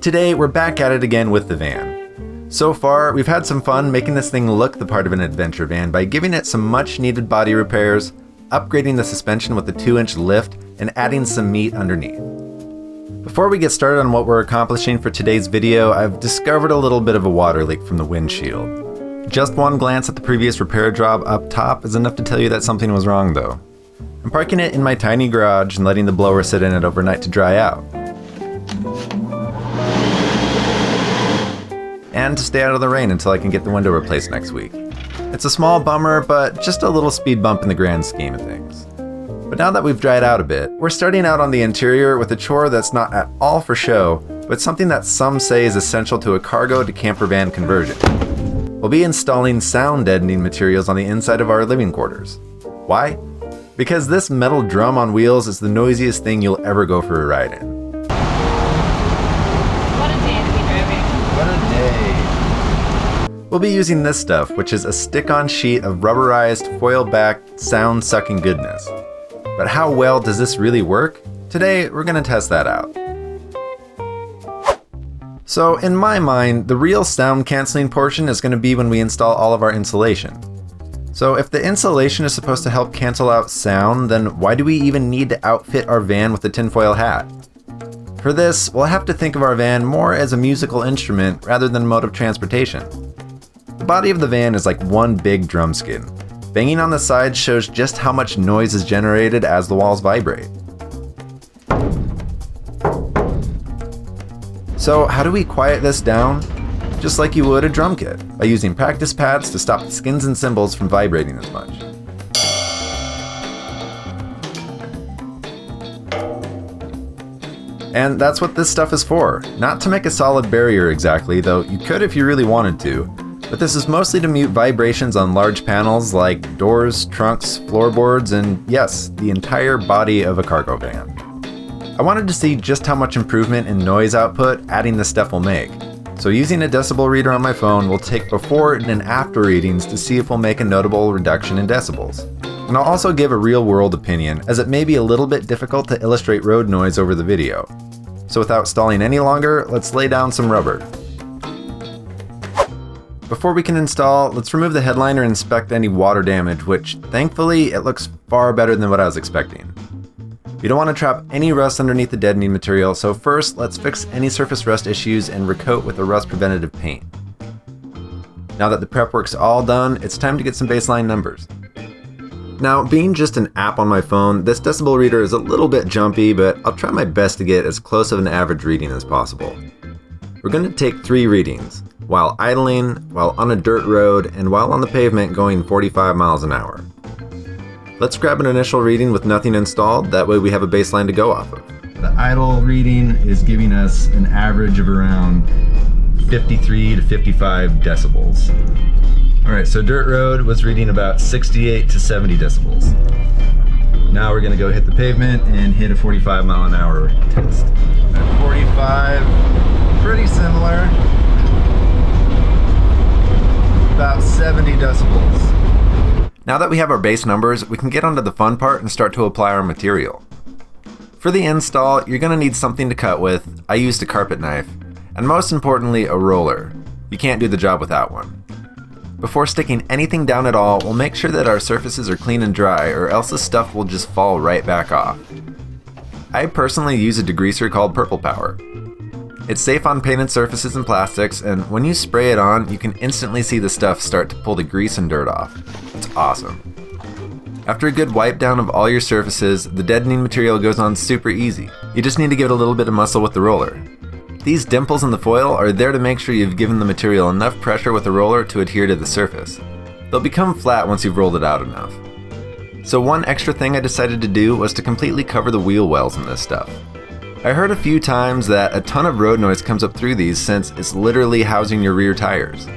Today, we're back at it again with the van. So far, we've had some fun making this thing look the part of an adventure van by giving it some much needed body repairs, upgrading the suspension with a 2-inch lift, and adding some meat underneath. Before we get started on what we're accomplishing for today's video, I've discovered a little bit of a water leak from the windshield. Just one glance at the previous repair job up top is enough to tell you that something was wrong though. I'm parking it in my tiny garage and letting the blower sit in it overnight to dry out. And to stay out of the rain until I can get the window replaced next week. It's a small bummer, but just a little speed bump in the grand scheme of things. But now that we've dried out a bit, we're starting out on the interior with a chore that's not at all for show, but something that some say is essential to a cargo to camper van conversion. We'll be installing sound deadening materials on the inside of our living quarters. Why? Because this metal drum on wheels is the noisiest thing you'll ever go for a ride in. What a day to be driving. What a day. We'll be using this stuff, which is a stick-on sheet of rubberized, foil-backed, sound-sucking goodness. But how well does this really work? Today, we're going to test that out. So, in my mind, the real sound canceling portion is going to be when we install all of our insulation. So if the insulation is supposed to help cancel out sound, then why do we even need to outfit our van with a tinfoil hat? For this, we'll have to think of our van more as a musical instrument rather than a mode of transportation. The body of the van is like one big drum skin. Banging on the sides shows just how much noise is generated as the walls vibrate. So how do we quiet this down? Just like you would a drum kit, by using practice pads to stop the skins and cymbals from vibrating as much. And that's what this stuff is for. Not to make a solid barrier exactly, though you could if you really wanted to, but this is mostly to mute vibrations on large panels like doors, trunks, floorboards, and yes, the entire body of a cargo van. I wanted to see just how much improvement in noise output adding this stuff will make. So using a decibel reader on my phone, we'll take before and after readings to see if we'll make a notable reduction in decibels. And I'll also give a real-world opinion, as it may be a little bit difficult to illustrate road noise over the video. So without stalling any longer, let's lay down some rubber. Before we can install, let's remove the headliner and inspect any water damage, which thankfully it looks far better than what I was expecting. You don't want to trap any rust underneath the deadening material, so first let's fix any surface rust issues and recoat with a rust preventative paint. Now that the prep work's all done, it's time to get some baseline numbers. Now, being just an app on my phone, this decibel reader is a little bit jumpy, but I'll try my best to get as close of an average reading as possible. We're going to take 3 readings, while idling, while on a dirt road, and while on the pavement going 45 miles an hour. Let's grab an initial reading with nothing installed, that way we have a baseline to go off of. The idle reading is giving us an average of around 53 to 55 decibels. Alright, so dirt road was reading about 68 to 70 decibels. Now we're going to go hit the pavement and hit a 45 mile an hour test. At 45, pretty similar. About 70 decibels. Now that we have our base numbers, we can get onto the fun part and start to apply our material. For the install, you're going to need something to cut with. I used a carpet knife, and most importantly, a roller. You can't do the job without one. Before sticking anything down at all, we'll make sure that our surfaces are clean and dry, or else the stuff will just fall right back off. I personally use a degreaser called Purple Power. It's safe on painted surfaces and plastics, and when you spray it on, you can instantly see the stuff start to pull the grease and dirt off. It's awesome. After a good wipe down of all your surfaces, the deadening material goes on super easy. You just need to give it a little bit of muscle with the roller. These dimples in the foil are there to make sure you've given the material enough pressure with the roller to adhere to the surface. They'll become flat once you've rolled it out enough. So one extra thing I decided to do was to completely cover the wheel wells in this stuff. I heard a few times that a ton of road noise comes up through these since it's literally housing your rear tires.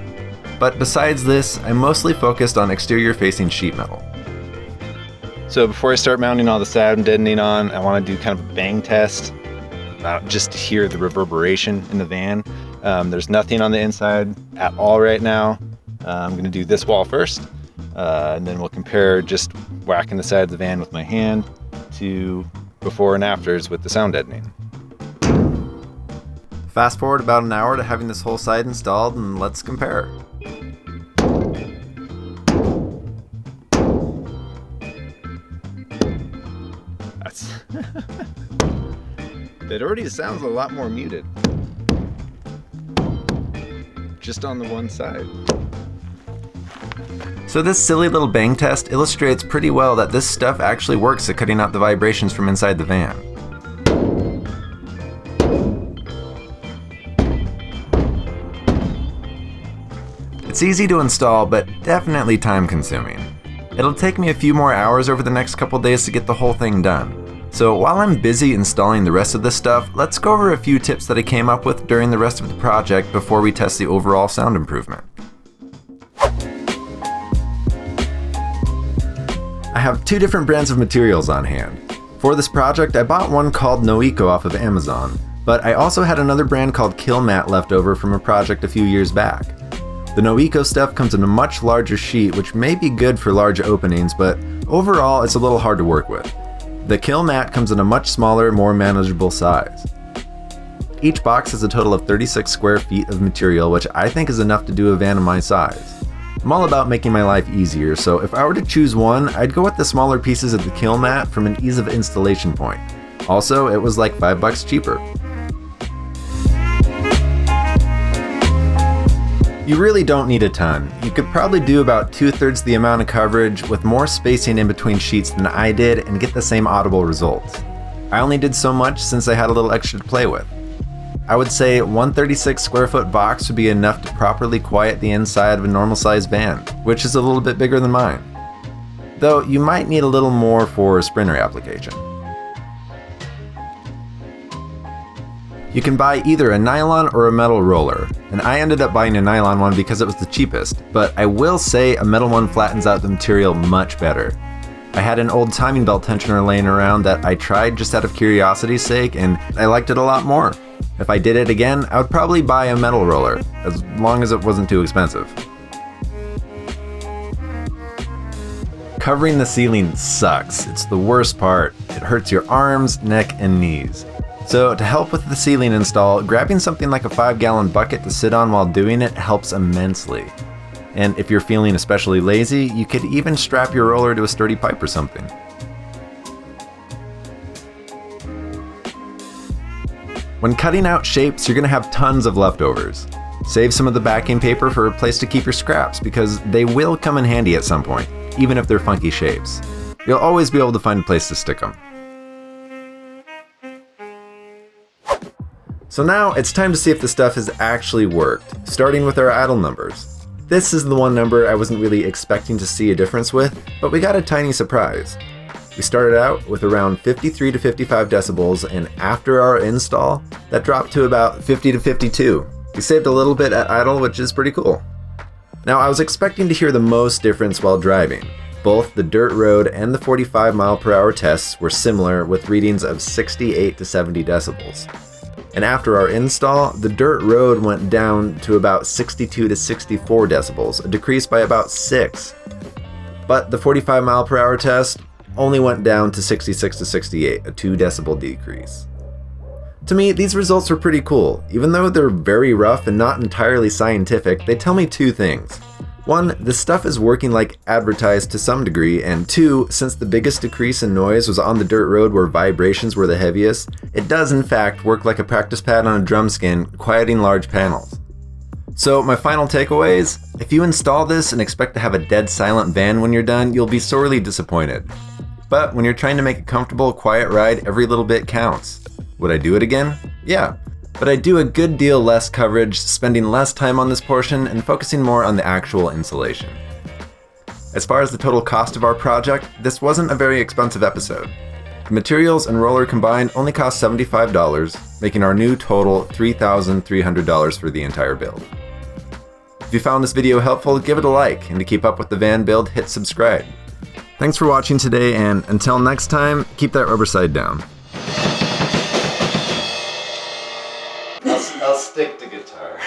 But besides this, I mostly focused on exterior facing sheet metal. So before I start mounting all the sound deadening on, I want to do kind of a bang test, just to hear the reverberation in the van. There's nothing on the inside at all right now. I'm going to do this wall first, and then we'll compare just whacking the side of the van with my hand to before and afters with the sound deadening. Fast forward about an hour to having this whole side installed, and let's compare. It already sounds a lot more muted. Just on the one side. So this silly little bang test illustrates pretty well that this stuff actually works at cutting out the vibrations from inside the van. It's easy to install, but definitely time consuming. It'll take me a few more hours over the next couple days to get the whole thing done. So while I'm busy installing the rest of this stuff, let's go over a few tips that I came up with during the rest of the project before we test the overall sound improvement. I have two different brands of materials on hand. For this project, I bought one called Noeco off of Amazon, but I also had another brand called Kilmat left over from a project a few years back. The Noeco stuff comes in a much larger sheet, which may be good for large openings, but overall it's a little hard to work with. The Kilmat comes in a much smaller, more manageable size. Each box has a total of 36 square feet of material, which I think is enough to do a van of my size. I'm all about making my life easier, so if I were to choose one, I'd go with the smaller pieces of the Kilmat from an ease of installation point. Also, it was like $5 cheaper. You really don't need a ton. You could probably do about 2/3 the amount of coverage with more spacing in between sheets than I did and get the same audible results. I only did so much since I had a little extra to play with. I would say one 36 square foot box would be enough to properly quiet the inside of a normal sized van, which is a little bit bigger than mine. Though you might need a little more for a sprinter application. You can buy either a nylon or a metal roller, and I ended up buying a nylon one because it was the cheapest, but I will say a metal one flattens out the material much better. I had an old timing belt tensioner laying around that I tried just out of curiosity's sake, and I liked it a lot more. If I did it again, I would probably buy a metal roller, as long as it wasn't too expensive. Covering the ceiling sucks. It's the worst part. It hurts your arms, neck, and knees. So to help with the ceiling install, grabbing something like a 5-gallon bucket to sit on while doing it helps immensely. And if you're feeling especially lazy, you could even strap your roller to a sturdy pipe or something. When cutting out shapes, you're going to have tons of leftovers. Save some of the backing paper for a place to keep your scraps because they will come in handy at some point, even if they're funky shapes. You'll always be able to find a place to stick them. So now it's time to see if the stuff has actually worked, starting with our idle numbers. This is the one number I wasn't really expecting to see a difference with, but we got a tiny surprise. We started out with around 53 to 55 decibels, and after our install, that dropped to about 50 to 52. We saved a little bit at idle, which is pretty cool. Now I was expecting to hear the most difference while driving. Both the dirt road and the 45 mph tests were similar with readings of 68 to 70 decibels. And after our install, the dirt road went down to about 62 to 64 decibels, a decrease by about 6. But the 45 mph test only went down to 66 to 68, a 2 decibel decrease. To me, these results were pretty cool. Even though they're very rough and not entirely scientific, they tell me two things. One, the stuff is working like advertised to some degree, and two, since the biggest decrease in noise was on the dirt road where vibrations were the heaviest, it does in fact work like a practice pad on a drum skin, quieting large panels. So my final takeaways, if you install this and expect to have a dead silent van when you're done, you'll be sorely disappointed. But when you're trying to make a comfortable, quiet ride, every little bit counts. Would I do it again? Yeah. But I do a good deal less coverage, spending less time on this portion and focusing more on the actual installation. As far as the total cost of our project, this wasn't a very expensive episode. The materials and roller combined only cost $75, making our new total $3,300 for the entire build. If you found this video helpful, give it a like, and to keep up with the van build, hit subscribe. Thanks for watching today, and until next time, keep that rubber side down. I'll stick to guitar.